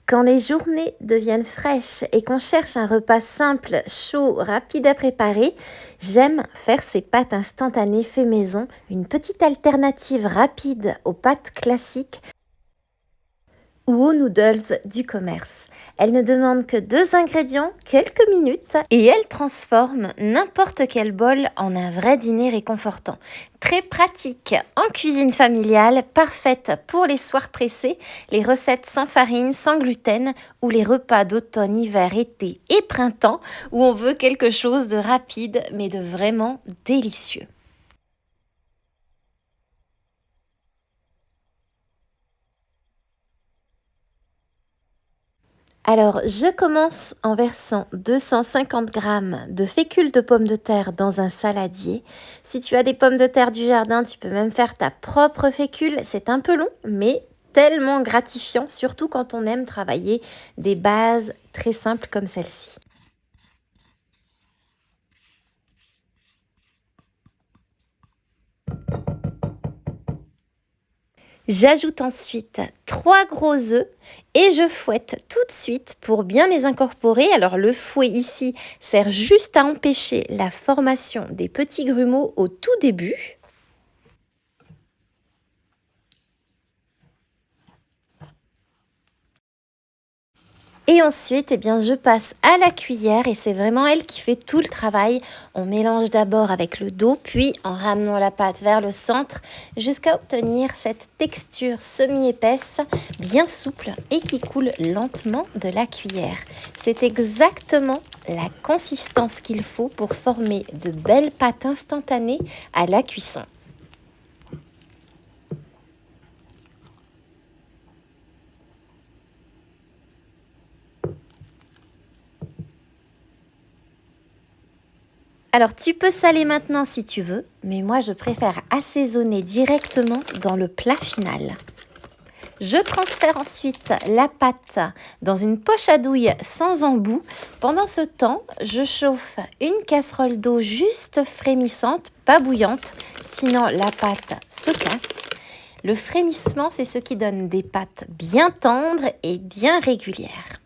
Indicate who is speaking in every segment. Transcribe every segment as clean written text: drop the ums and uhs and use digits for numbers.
Speaker 1: Quand les journées deviennent fraîches et qu'on cherche un repas simple, chaud, rapide à préparer, j'aime faire ces pâtes instantanées fait maison, une petite alternative rapide aux pâtes classiques ou aux noodles du commerce. Elle ne demande que 2 ingrédients, quelques minutes et elle transforme n'importe quel bol en un vrai dîner réconfortant. Très pratique en cuisine familiale, parfaite pour les soirs pressés, les recettes sans farine, sans gluten ou les repas d'automne, hiver, été et printemps où on veut quelque chose de rapide mais de vraiment délicieux. Alors, je commence en versant 250 grammes de fécule de pommes de terre dans un saladier. Si tu as des pommes de terre du jardin, tu peux même faire ta propre fécule. C'est un peu long, mais tellement gratifiant, surtout quand on aime travailler des bases très simples comme celle-ci. J'ajoute ensuite 3 gros œufs et je fouette tout de suite pour bien les incorporer. Alors le fouet ici sert juste à empêcher la formation des petits grumeaux au tout début. Et ensuite, je passe à la cuillère et c'est vraiment elle qui fait tout le travail. On mélange d'abord avec le dos, puis en ramenant la pâte vers le centre jusqu'à obtenir cette texture semi-épaisse, bien souple et qui coule lentement de la cuillère. C'est exactement la consistance qu'il faut pour former de belles pâtes instantanées à la cuisson. Alors tu peux saler maintenant si tu veux, mais moi je préfère assaisonner directement dans le plat final. Je transfère ensuite la pâte dans une poche à douille sans embout. Pendant ce temps, je chauffe une casserole d'eau juste frémissante, pas bouillante, sinon la pâte se casse. Le frémissement, c'est ce qui donne des pâtes bien tendres et bien régulières.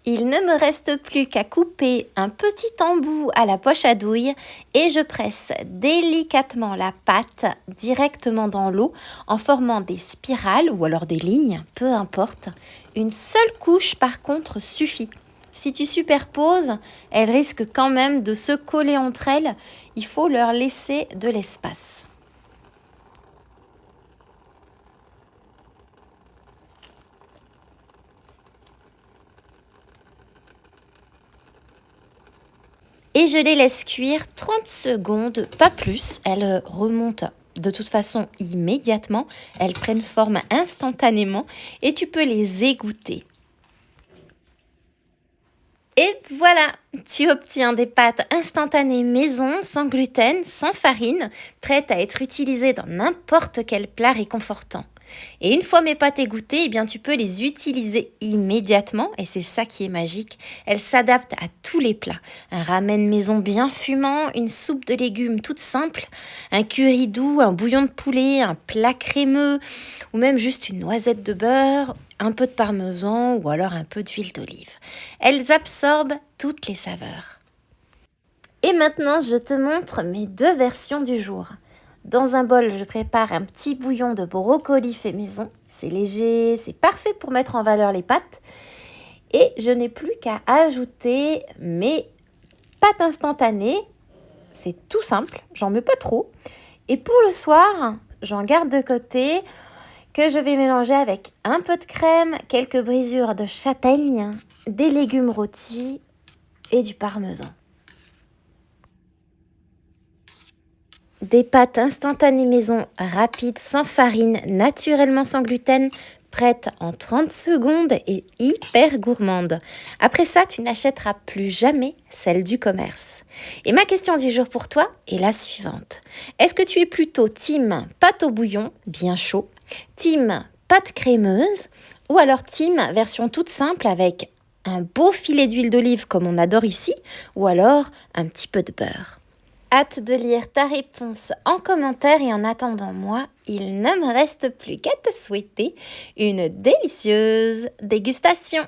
Speaker 1: Il ne me reste plus qu'à couper un petit embout à la poche à douille et je presse délicatement la pâte directement dans l'eau en formant des spirales ou alors des lignes, peu importe. Une seule couche par contre suffit. Si tu superposes, elles risquent quand même de se coller entre elles. Il faut leur laisser de l'espace. Et je les laisse cuire 30 secondes, pas plus. Elles remontent de toute façon immédiatement. Elles prennent forme instantanément et tu peux les égoutter. Et voilà, tu obtiens des pâtes instantanées maison, sans gluten, sans farine, prêtes à être utilisées dans n'importe quel plat réconfortant. Et une fois mes pâtes égouttées, tu peux les utiliser immédiatement et c'est ça qui est magique. Elles s'adaptent à tous les plats. Un ramen maison bien fumant, une soupe de légumes toute simple, un curry doux, un bouillon de poulet, un plat crémeux ou même juste une noisette de beurre, un peu de parmesan ou alors un peu d'huile d'olive. Elles absorbent toutes les saveurs. Et maintenant, je te montre mes 2 versions du jour. Dans un bol, je prépare un petit bouillon de brocoli fait maison. C'est léger, c'est parfait pour mettre en valeur les pâtes. Et je n'ai plus qu'à ajouter mes pâtes instantanées. C'est tout simple, j'en mets pas trop. Et pour le soir, j'en garde de côté que je vais mélanger avec un peu de crème, quelques brisures de châtaigne, des légumes rôtis et du parmesan. Des pâtes instantanées maison rapides, sans farine, naturellement sans gluten, prêtes en 30 secondes et hyper gourmandes. Après ça, tu n'achèteras plus jamais celles du commerce. Et ma question du jour pour toi est la suivante. Est-ce que tu es plutôt team pâte au bouillon, bien chaud, team pâte crémeuse ou alors team version toute simple avec un beau filet d'huile d'olive comme on adore ici ou alors un petit peu de beurre? Hâte de lire ta réponse en commentaire et en attendant moi, il ne me reste plus qu'à te souhaiter une délicieuse dégustation.